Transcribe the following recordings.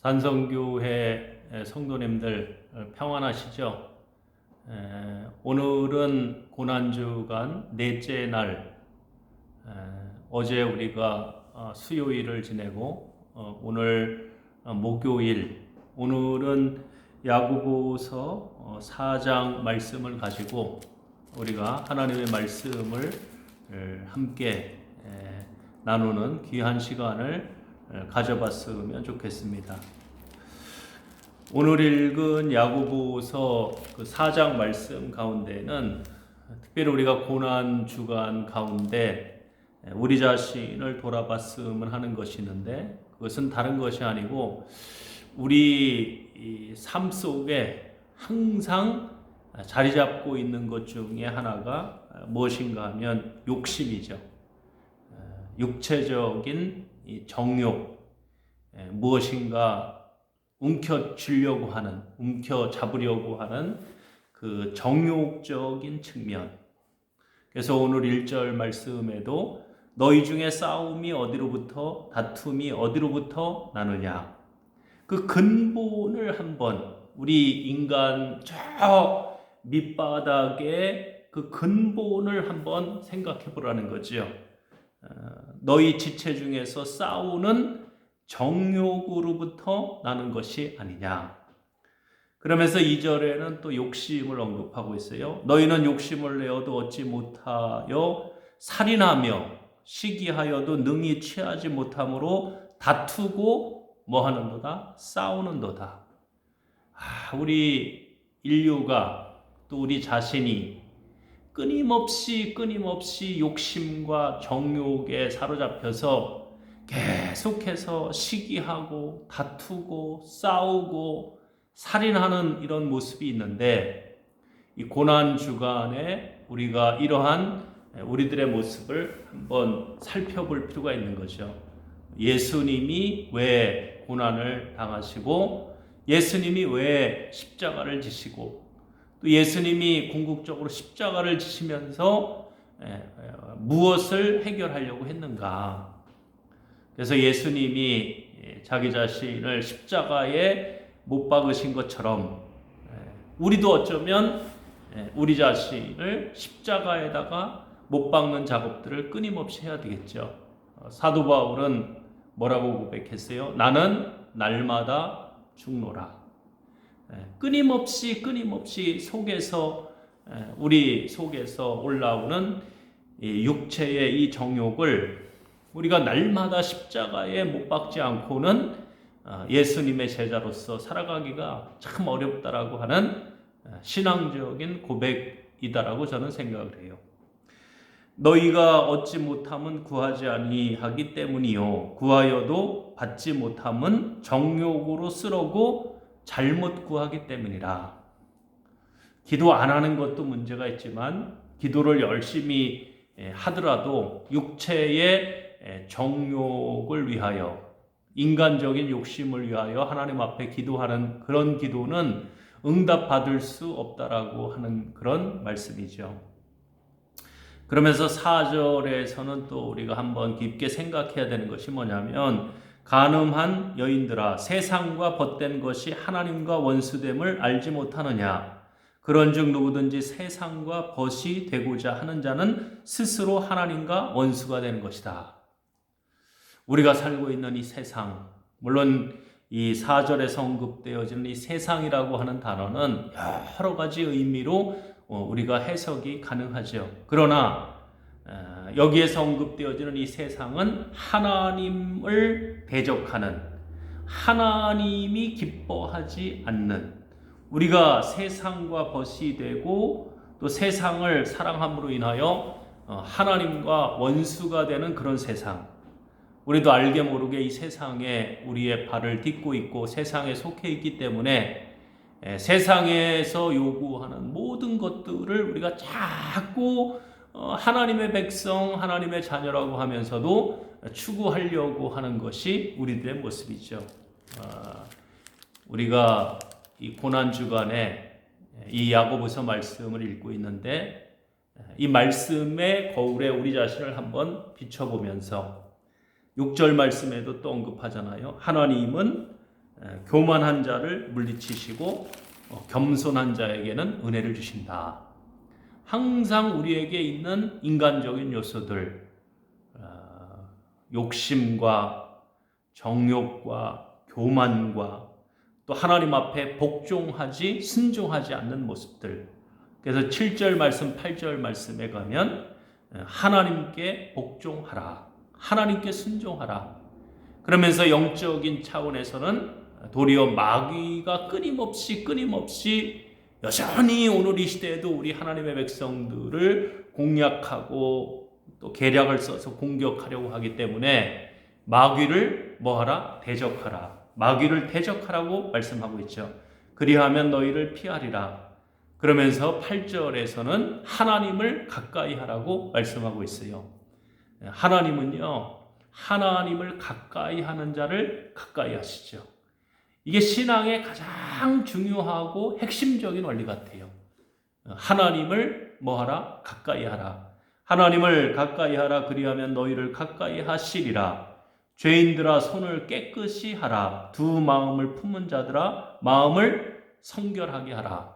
산성교회 성도님들 평안하시죠? 오늘은 고난주간 넷째 날, 어제 우리가 수요일을 지내고 오늘 목요일, 오늘은 야고보서 4장 말씀을 가지고 우리가 하나님의 말씀을 함께 나누는 귀한 시간을 가져봤으면 좋겠습니다. 오늘 읽은 야고보서 그 4장 말씀 가운데는 특별히 우리가 고난 주간 가운데 우리 자신을 돌아봤으면 하는 것이 있는데, 그것은 다른 것이 아니고 우리 삶 속에 항상 자리 잡고 있는 것 중에 하나가 무엇인가 하면 욕심이죠. 육체적인 정욕, 무엇인가 움켜쥐려고 하는, 움켜잡으려고 하는 그 정욕적인 측면. 그래서 오늘 1절 말씀에도 너희 중에 싸움이 어디로부터, 다툼이 어디로부터 나느냐, 그 근본을 한번, 우리 인간 저 밑바닥의 그 근본을 한번 생각해 보라는 거죠. 너희 지체 중에서 싸우는 정욕으로부터 나는 것이 아니냐. 그러면서 2절에는 또 욕심을 언급하고 있어요. 너희는 욕심을 내어도 얻지 못하여 살인하며 시기하여도 능히 취하지 못함으로 다투고 뭐 하는도다? 싸우는도다. 우리 인류가 또 우리 자신이 끊임없이 욕심과 정욕에 사로잡혀서 계속해서 시기하고 다투고 싸우고 살인하는 이런 모습이 있는데, 이 고난 주간에 우리가 이러한 우리들의 모습을 한번 살펴볼 필요가 있는 거죠. 예수님이 왜 고난을 당하시고, 예수님이 왜 십자가를 지시고, 또 예수님이 궁극적으로 십자가를 지시면서 무엇을 해결하려고 했는가. 그래서 예수님이 자기 자신을 십자가에 못 박으신 것처럼 우리도 어쩌면 우리 자신을 십자가에다가 못 박는 작업들을 끊임없이 해야 되겠죠. 사도 바울은 뭐라고 고백했어요? 나는 날마다 죽노라. 끊임없이 속에서, 우리 속에서 올라오는 육체의 이 정욕을 우리가 날마다 십자가에 못 박지 않고는 예수님의 제자로서 살아가기가 참 어렵다라고 하는 신앙적인 고백이다라고 저는 생각을 해요. 너희가 얻지 못함은 구하지 아니하기 때문이요, 구하여도 받지 못함은 정욕으로 쓰려고 잘못 구하기 때문이라. 기도 안 하는 것도 문제가 있지만 기도를 열심히 하더라도 육체의 정욕을 위하여, 인간적인 욕심을 위하여 하나님 앞에 기도하는 그런 기도는 응답받을 수 없다라고 하는 그런 말씀이죠. 그러면서 4절에서는 또 우리가 한번 깊게 생각해야 되는 것이 뭐냐면, 간음한 여인들아, 세상과 벗된 것이 하나님과 원수됨을 알지 못하느냐. 그런즉 누구든지 세상과 벗이 되고자 하는 자는 스스로 하나님과 원수가 되는 것이다. 우리가 살고 있는 이 세상, 물론 이 4절에서 언급되어지는 이 세상이라고 하는 단어는 여러 가지 의미로 우리가 해석이 가능하죠. 그러나 여기에서 언급되어지는 이 세상은 하나님을 대적하는, 하나님이 기뻐하지 않는, 우리가 세상과 벗이 되고 또 세상을 사랑함으로 인하여 하나님과 원수가 되는 그런 세상. 우리도 알게 모르게 이 세상에 우리의 발을 딛고 있고 세상에 속해 있기 때문에 세상에서 요구하는 모든 것들을 우리가 자꾸 하나님의 백성, 하나님의 자녀라고 하면서도 추구하려고 하는 것이 우리들의 모습이죠. 우리가 이 고난 주간에 이 야고보서 말씀을 읽고 있는데, 이 말씀의 거울에 우리 자신을 한번 비춰보면서 6절 말씀에도 또 언급하잖아요. 하나님은 교만한 자를 물리치시고 겸손한 자에게는 은혜를 주신다. 항상 우리에게 있는 인간적인 요소들, 욕심과 정욕과 교만과 또 하나님 앞에 복종하지 순종하지 않는 모습들. 그래서 7절 말씀 8절 말씀에 가면 하나님께 복종하라, 하나님께 순종하라. 그러면서 영적인 차원에서는 도리어 마귀가 끊임없이 여전히 오늘 이 시대에도 우리 하나님의 백성들을 공략하고 또 계략을 써서 공격하려고 하기 때문에 마귀를 뭐하라? 대적하라. 마귀를 대적하라고 말씀하고 있죠. 그리하면 너희를 피하리라. 그러면서 8절에서는 하나님을 가까이 하라고 말씀하고 있어요. 하나님은요, 하나님을 가까이 하는 자를 가까이 하시죠. 이게 신앙의 가장 중요하고 핵심적인 원리 같아요. 하나님을 뭐하라? 가까이 하라. 하나님을 가까이 하라. 그리하면 너희를 가까이 하시리라. 죄인들아 손을 깨끗이 하라. 두 마음을 품은 자들아 마음을 성결하게 하라.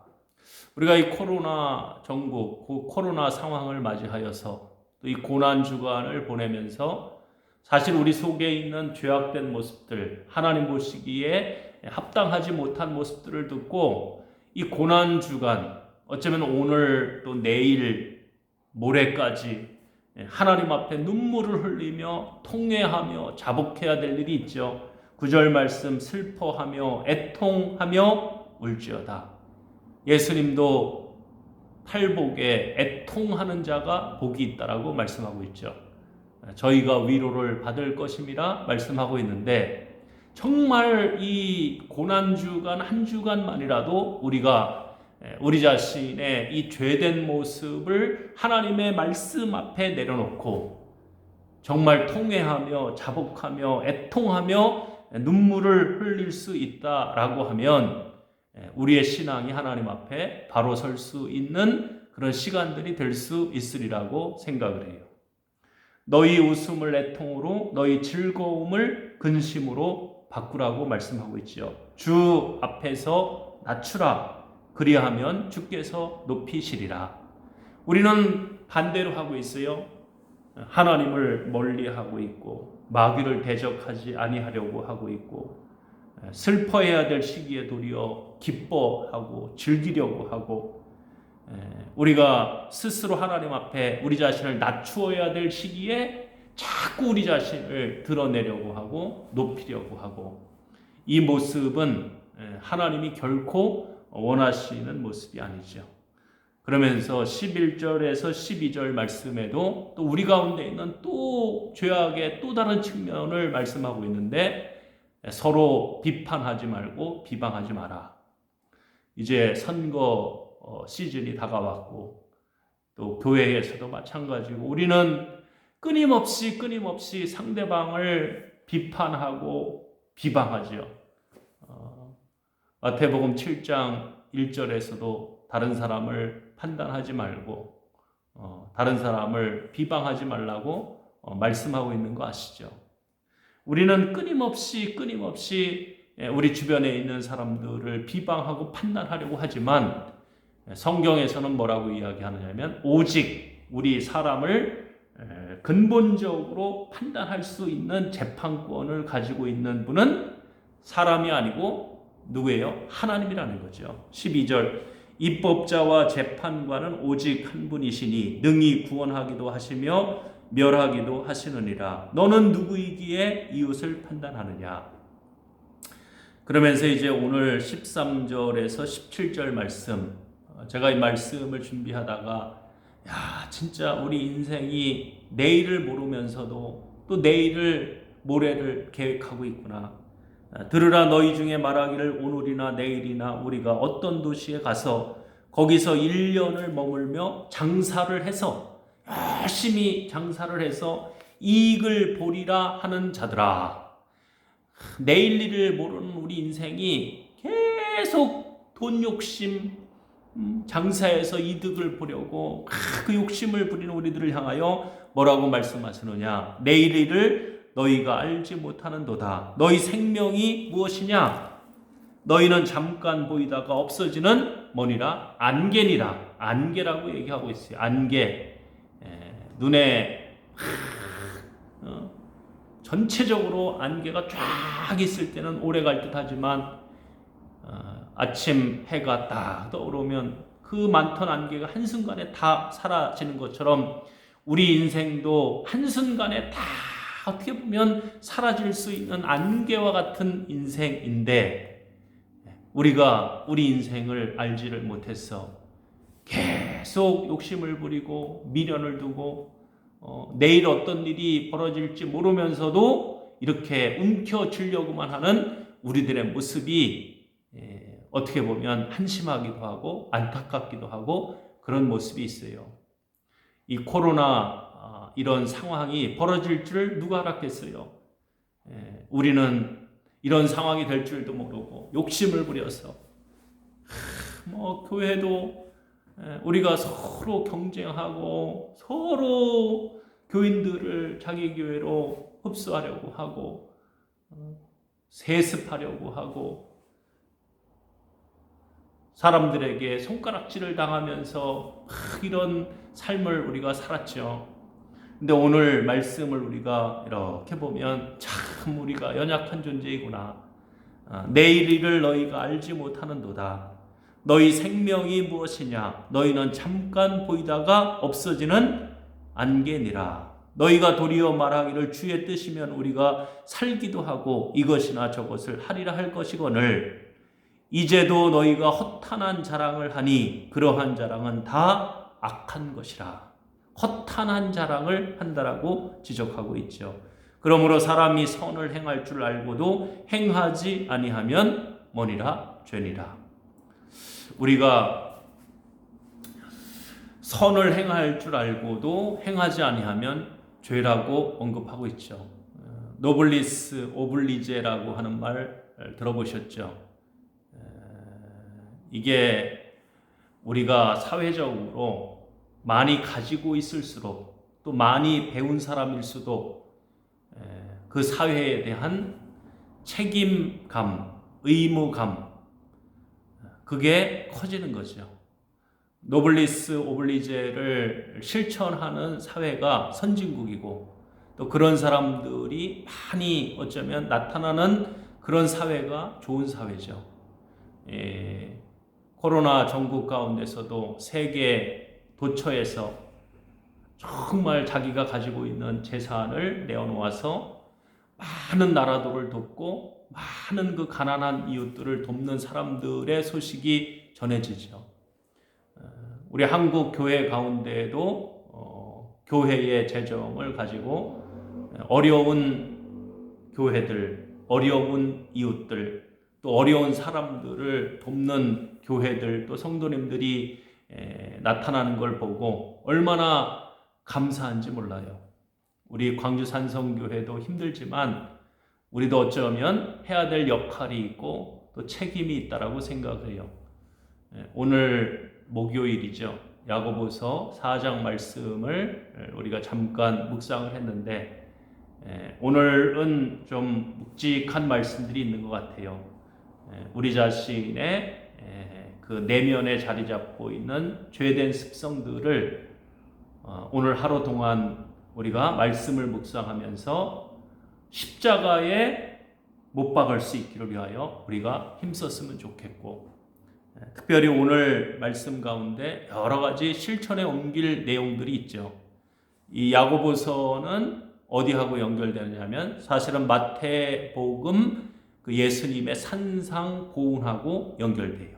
우리가 이 코로나 정부, 코로나 상황을 맞이하여서 또 이 고난 주간을 보내면서 사실 우리 속에 있는 죄악된 모습들, 하나님 보시기에 합당하지 못한 모습들을 듣고 이 고난 주간, 어쩌면 오늘 또 내일 모레까지 하나님 앞에 눈물을 흘리며 통회하며 자복해야 될 일이 있죠. 9절 말씀 슬퍼하며 애통하며 울지어다. 예수님도 팔복에 애통하는 자가 복이 있다라고 말씀하고 있죠. 저희가 위로를 받을 것임이라 말씀하고 있는데 정말 이 고난주간 한 주간만이라도 우리가 우리 자신의 이 죄된 모습을 하나님의 말씀 앞에 내려놓고 정말 통회하며 자복하며 애통하며 눈물을 흘릴 수 있다라고 하면 우리의 신앙이 하나님 앞에 바로 설 수 있는 그런 시간들이 될 수 있으리라고 생각을 해요. 너희 웃음을 애통으로 너희 즐거움을 근심으로 바꾸라고 말씀하고 있죠. 주 앞에서 낮추라. 그리하면 주께서 높이시리라. 우리는 반대로 하고 있어요. 하나님을 멀리하고 있고 마귀를 대적하지 아니하려고 하고 있고 슬퍼해야 될 시기에 도리어 기뻐하고 즐기려고 하고 우리가 스스로 하나님 앞에 우리 자신을 낮추어야 될 시기에 자꾸 우리 자신을 드러내려고 하고 높이려고 하고 이 모습은 하나님이 결코 원하시는 모습이 아니죠. 그러면서 11절에서 12절 말씀에도 또 우리 가운데 있는 또 죄악의 또 다른 측면을 말씀하고 있는데 서로 비판하지 말고 비방하지 마라. 이제 선거 시즌이 다가왔고 또 교회에서도 마찬가지고 우리는 끊임없이 상대방을 비판하고 비방하죠. 마태복음 7장 1절에서도 다른 사람을 판단하지 말고 다른 사람을 비방하지 말라고 말씀하고 있는 거 아시죠? 우리는 끊임없이 우리 주변에 있는 사람들을 비방하고 판단하려고 하지만 성경에서는 뭐라고 이야기하느냐면 오직 우리 사람을 근본적으로 판단할 수 있는 재판권을 가지고 있는 분은 사람이 아니고 누구예요? 하나님이라는 거죠. 12절 입법자와 재판관은 오직 한 분이시니 능히 구원하기도 하시며 멸하기도 하시느니라. 너는 누구이기에 이웃을 판단하느냐. 그러면서 이제 오늘 13절에서 17절 말씀, 제가 이 말씀을 준비하다가 진짜 우리 인생이 내일을 모르면서도 또 내일을 모레를 계획하고 있구나. 들으라 너희 중에 말하기를 오늘이나 내일이나 우리가 어떤 도시에 가서 거기서 1년을 머물며 장사를 해서 열심히 장사를 해서 이익을 보리라 하는 자들아. 내일 일을 모르는 우리 인생이 계속 돈 욕심, 장사해서 이득을 보려고 그 욕심을 부리는 우리들을 향하여 뭐라고 말씀하시느냐. 내일 일을 너희가 알지 못하는도다. 너희 생명이 무엇이냐? 너희는 잠깐 보이다가 없어지는 뭐니라? 안개니라. 안개라고 얘기하고 있어요. 안개. 눈에 전체적으로 안개가 쫙 있을 때는 오래 갈 듯 하지만 아침 해가 딱 떠오르면 그 많던 안개가 한순간에 다 사라지는 것처럼 우리 인생도 한순간에 다 어떻게 보면 사라질 수 있는 안개와 같은 인생인데 우리가 우리 인생을 알지를 못해서 계속 욕심을 부리고 미련을 두고 내일 어떤 일이 벌어질지 모르면서도 이렇게 움켜쥐려고만 하는 우리들의 모습이 어떻게 보면 한심하기도 하고 안타깝기도 하고 그런 모습이 있어요. 이 코로나 이런 상황이 벌어질 줄 누가 알았겠어요? 우리는 이런 상황이 될 줄도 모르고 욕심을 부려서 교회도 우리가 서로 경쟁하고 서로 교인들을 자기 교회로 흡수하려고 하고 세습하려고 하고 사람들에게 손가락질을 당하면서 이런 삶을 우리가 살았죠. 근데 오늘 말씀을 우리가 이렇게 보면 참 우리가 연약한 존재이구나. 내일 일을 너희가 알지 못하는도다. 너희 생명이 무엇이냐? 너희는 잠깐 보이다가 없어지는 안개니라. 너희가 도리어 말하기를 주의 뜻이면 우리가 살기도 하고 이것이나 저것을 하리라 할 것이거늘 이제도 너희가 허탄한 자랑을 하니 그러한 자랑은 다 악한 것이라. 허탄한 자랑을 한다라고 지적하고 있죠. 그러므로 사람이 선을 행할 줄 알고도 행하지 아니하면 뭐니라? 죄니라. 우리가 선을 행할 줄 알고도 행하지 아니하면 죄라고 언급하고 있죠. 노블리스 오블리제라고 하는 말 들어보셨죠? 이게 우리가 사회적으로 많이 가지고 있을수록 또 많이 배운 사람일수록 그 사회에 대한 책임감, 의무감 그게 커지는 거죠. 노블리스 오블리제를 실천하는 사회가 선진국이고 또 그런 사람들이 많이 어쩌면 나타나는 그런 사회가 좋은 사회죠. 코로나 전국 가운데서도 세계 도처에서 정말 자기가 가지고 있는 재산을 내어놓아서 많은 나라들을 돕고 많은 그 가난한 이웃들을 돕는 사람들의 소식이 전해지죠. 우리 한국 교회 가운데에도 교회의 재정을 가지고 어려운 교회들, 어려운 이웃들, 또 어려운 사람들을 돕는 교회들, 또 성도님들이 나타나는 걸 보고 얼마나 감사한지 몰라요. 우리 광주 산성교회도 힘들지만 우리도 어쩌면 해야 될 역할이 있고 또 책임이 있다라고 생각해요. 오늘 목요일이죠. 야고보서 4장 말씀을 우리가 잠깐 묵상을 했는데 오늘은 좀 묵직한 말씀들이 있는 것 같아요. 우리 자신의 그 내면에 자리 잡고 있는 죄된 습성들을 오늘 하루 동안 우리가 말씀을 묵상하면서 십자가에 못 박을 수 있기를 위하여 우리가 힘썼으면 좋겠고 특별히 오늘 말씀 가운데 여러 가지 실천에 옮길 내용들이 있죠. 이 야고보서는 어디하고 연결되느냐면 사실은 마태복음 그 예수님의 산상보훈하고 연결돼요.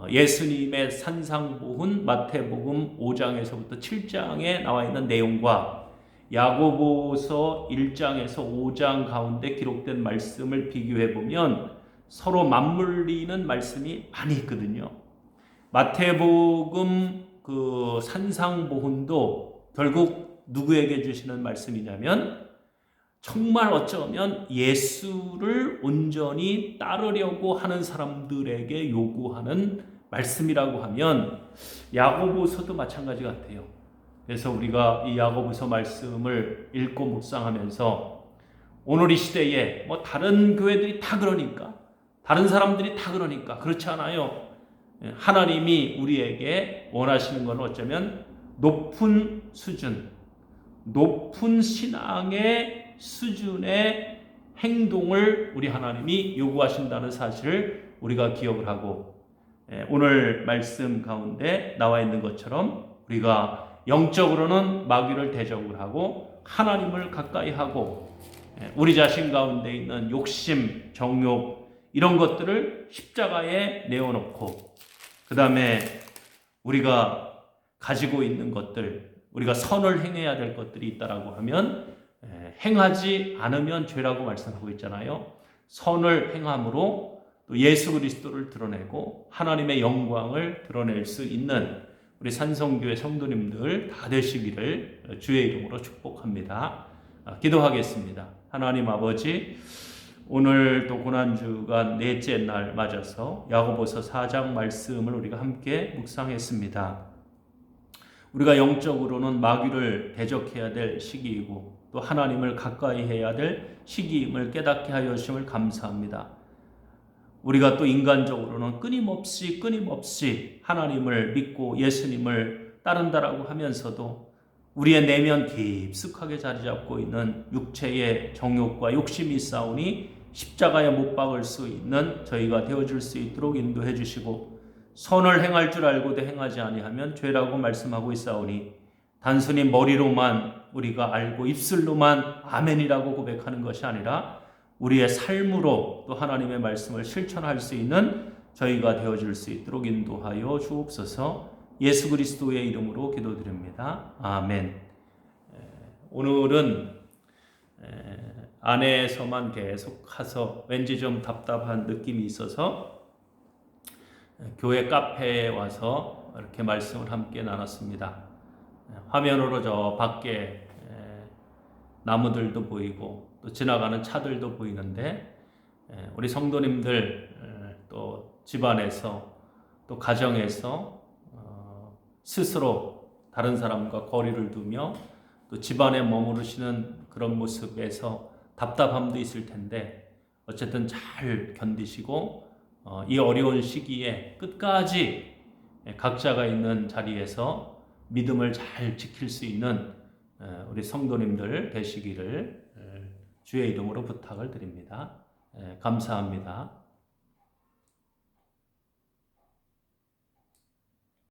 예수님의 산상보훈 마태복음 5장에서부터 7장에 나와 있는 내용과 야고보서 1장에서 5장 가운데 기록된 말씀을 비교해 보면 서로 맞물리는 말씀이 많이 있거든요. 마태복음 그 산상보훈도 결국 누구에게 주시는 말씀이냐면 정말 어쩌면 예수를 온전히 따르려고 하는 사람들에게 요구하는 말씀이라고 하면 야고보서도 마찬가지 같아요. 그래서 우리가 이 야고보서 말씀을 읽고 묵상하면서 오늘 이 시대에 다른 교회들이 다 그러니까 다른 사람들이 다 그러니까 그렇지 않아요. 하나님이 우리에게 원하시는 건 어쩌면 높은 수준, 높은 신앙의 수준의 행동을 우리 하나님이 요구하신다는 사실을 우리가 기억을 하고, 오늘 말씀 가운데 나와 있는 것처럼 우리가 영적으로는 마귀를 대적을 하고 하나님을 가까이 하고, 우리 자신 가운데 있는 욕심, 정욕 이런 것들을 십자가에 내어놓고, 그 다음에 우리가 가지고 있는 것들, 우리가 선을 행해야 될 것들이 있다라고 하면 행하지 않으면 죄라고 말씀하고 있잖아요. 선을 행함으로 또 예수 그리스도를 드러내고 하나님의 영광을 드러낼 수 있는 우리 산성교회 성도님들 다 되시기를 주의 이름으로 축복합니다. 기도하겠습니다. 하나님 아버지, 오늘 또 고난주간 넷째 날 맞아서 야고보서 4장 말씀을 우리가 함께 묵상했습니다. 우리가 영적으로는 마귀를 대적해야 될 시기이고 또 하나님을 가까이 해야 될 시기임을 깨닫게 하여 주심을 감사합니다. 우리가 또 인간적으로는 끊임없이 하나님을 믿고 예수님을 따른다라고 하면서도 우리의 내면 깊숙하게 자리 잡고 있는 육체의 정욕과 욕심이 있사오니 십자가에 못 박을 수 있는 저희가 되어줄 수 있도록 인도해 주시고, 선을 행할 줄 알고도 행하지 아니하면 죄라고 말씀하고 있사오니 단순히 머리로만 우리가 알고 입술로만 아멘이라고 고백하는 것이 아니라 우리의 삶으로 또 하나님의 말씀을 실천할 수 있는 저희가 되어줄 수 있도록 인도하여 주옵소서. 예수 그리스도의 이름으로 기도드립니다. 아멘. 오늘은 안에서만 계속 가서 왠지 좀 답답한 느낌이 있어서 교회 카페에 와서 이렇게 말씀을 함께 나눴습니다. 화면으로 저 밖에 나무들도 보이고 또 지나가는 차들도 보이는데, 우리 성도님들 또 집안에서 또 가정에서 스스로 다른 사람과 거리를 두며 또 집안에 머무르시는 그런 모습에서 답답함도 있을 텐데, 어쨌든 잘 견디시고 이 어려운 시기에 끝까지 각자가 있는 자리에서 믿음을 잘 지킬 수 있는 우리 성도님들 되시기를 주의 이름으로 부탁을 드립니다. 감사합니다.